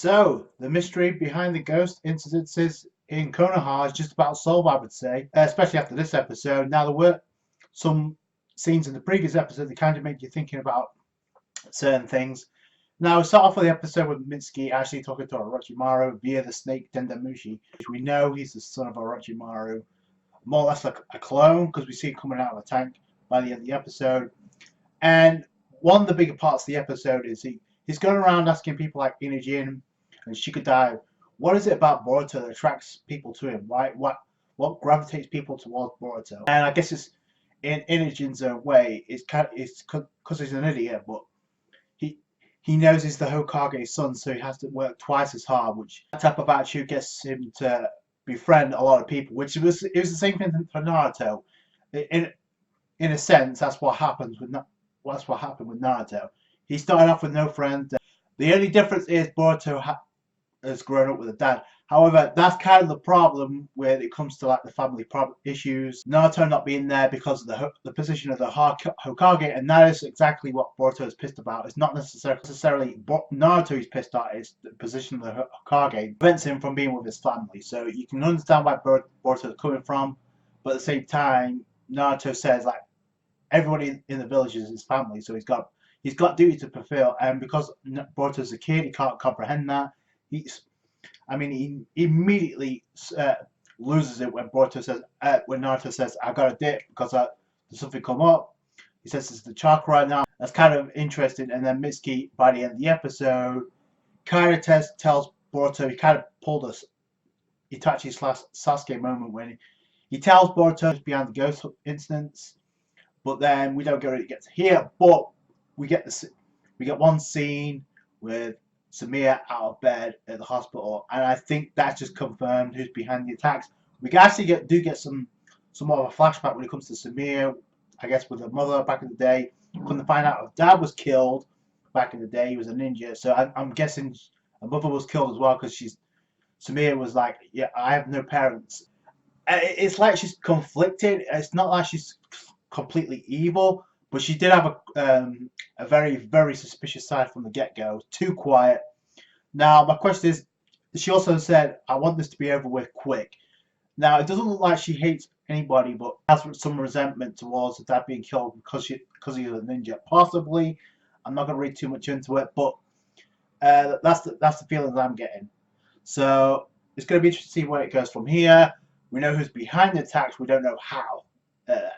So, the mystery behind the ghost incidences in Konoha is just about solved, I would say, especially after this episode. Now, there were some scenes in the previous episode that kind of make you thinking about certain things. Now, we start off with the episode with Mitsuki actually talking to Orochimaru via the snake Dendamushi. We know he's the son of Orochimaru, more or less like a clone, because we see him coming out of the tank by the end of the episode. And one of the bigger parts of the episode is he's going around asking people like Inujin and Shikadai, what is it about Boruto that attracts people to him? Right? What gravitates people towards Boruto? And I guess it's in Inujin's own way. It's because he's an idiot, but he he knows he's the Hokage's son, so he has to work twice as hard. Which that type of attitude gets him to befriend a lot of people. Which it was the same thing for Naruto. In in a sense, that's what happened with Naruto. He started off with no friends. The only difference is Boruto has grown up with a dad. However, that's kind of the problem when it comes to like the family issues. Naruto not being there because of the position of the Hokage, and that is exactly what Boruto is pissed about. It's not necessarily Naruto who's pissed at; it's the position of the Hokage prevents him from being with his family. So you can understand why Boruto is coming from, but at the same time, Naruto says like everybody in the village is his family, so he's got duty to fulfill, and because Boruto's a kid, he can't comprehend that. He's, I mean, he immediately loses it when when Naruto says, "I got a dip because there's something come up." He says it's the chakra right now. That's kind of interesting, and then Mitsuki, by the end of the episode, kind of tells Boruto he kind of pulled us Itachi slash Sasuke moment when he tells Boruto behind the ghost incidents, but then we don't really get to hear. But we get we get one scene with Sumire out of bed at the hospital, and I think that's just confirmed who's behind the attacks. We can actually get some more of a flashback when it comes to Sumire, I guess, with her mother back in the day. Come to find out her dad was killed back in the day. He was a ninja, so I'm guessing her mother was killed as well because Sumire was like, yeah, I have no parents. It's like she's conflicted. It's not like she's completely evil, but she did have a very, very suspicious side from the get go. Too quiet. Now, my question is, she also said, I want this to be over with quick. Now, it doesn't look like she hates anybody, but has some resentment towards her dad being killed because he's a ninja. Possibly. I'm not going to read too much into it, but that's the feelings I'm getting. So it's going to be interesting to see where it goes from here. We know who's behind the attacks. We don't know how. Uh,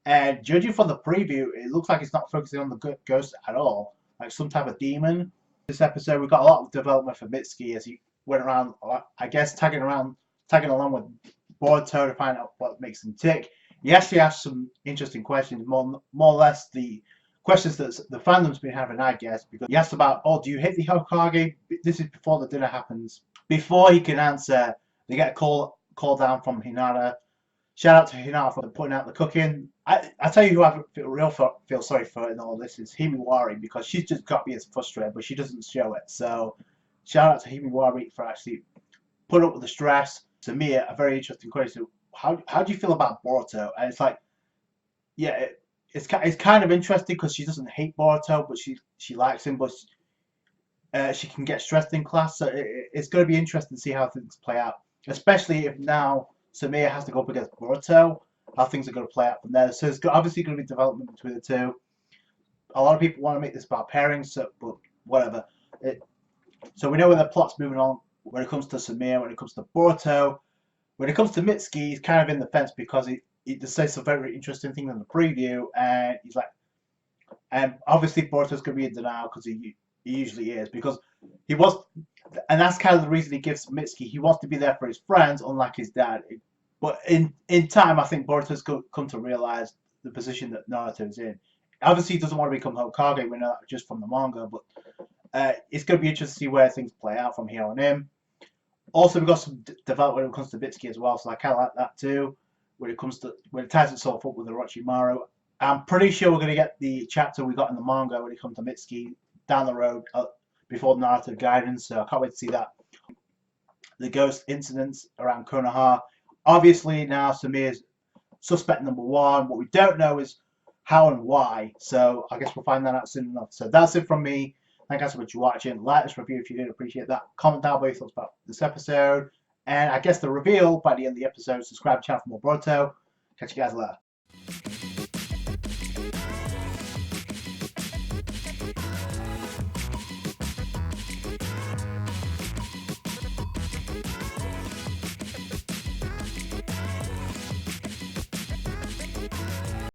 and judging from the preview, it looks like it's not focusing on the ghost at all, like some type of demon. This episode, we got a lot of development for Mitsuki as he went around, I guess, tagging along with Boruto to find out what makes him tick. He actually asked some interesting questions, more or less the questions that the fandom's been having, I guess, because he asked about, oh, do you hate the Hokage? This is before the dinner happens. Before he can answer, they get a call down from Hinata. Shout out to Hinata for putting out the cooking. I tell you who I feel sorry for in all this is Himiwari, because she's just got to be as frustrated, but she doesn't show it. So shout out to Himiwari for actually putting up with the stress. To me, a very interesting question. How do you feel about Boruto? And it's like, yeah, it's kind of interesting because she doesn't hate Boruto, but she likes him, but she can get stressed in class. So it's going to be interesting to see how things play out, especially if now Sumire has to go up against Boruto, how things are going to play out from there. So there's obviously going to be development between the two. A lot of people want to make this about pairings, so but whatever. So we know where the plot's moving on when it comes to Sumire, when it comes to Boruto. When it comes to Mitsuki, he's kind of in the fence because he just says some very interesting thing in the preview, and he's like, and obviously Boruto's going to be in denial because he usually is, because he was, and that's kind of the reason he gives Mitsuki. He wants to be there for his friends, unlike his dad. But in time, I think Boruto's come to realize the position that Naruto's in. Obviously, he doesn't want to become Hokage. We know that just from the manga, but it's going to be interesting to see where things play out from here on in. Also, we've got some development when it comes to Mitsuki as well, so I kind of like that too. When it ties itself up with Orochimaru, I'm pretty sure we're going to get the chapter we got in the manga when it comes to Mitsuki down the road before Naruto Guidance. So I can't wait to see that. The ghost incidents around Konoha. Obviously, now Sumire's suspect number one. What we don't know is how and why. So I guess we'll find that out soon enough. So that's it from me. Thank you so much for watching. Like this review if you did appreciate that. Comment down below your thoughts about this episode. And I guess the reveal by the end of the episode. Subscribe to the channel for more Boruto. Catch you guys later.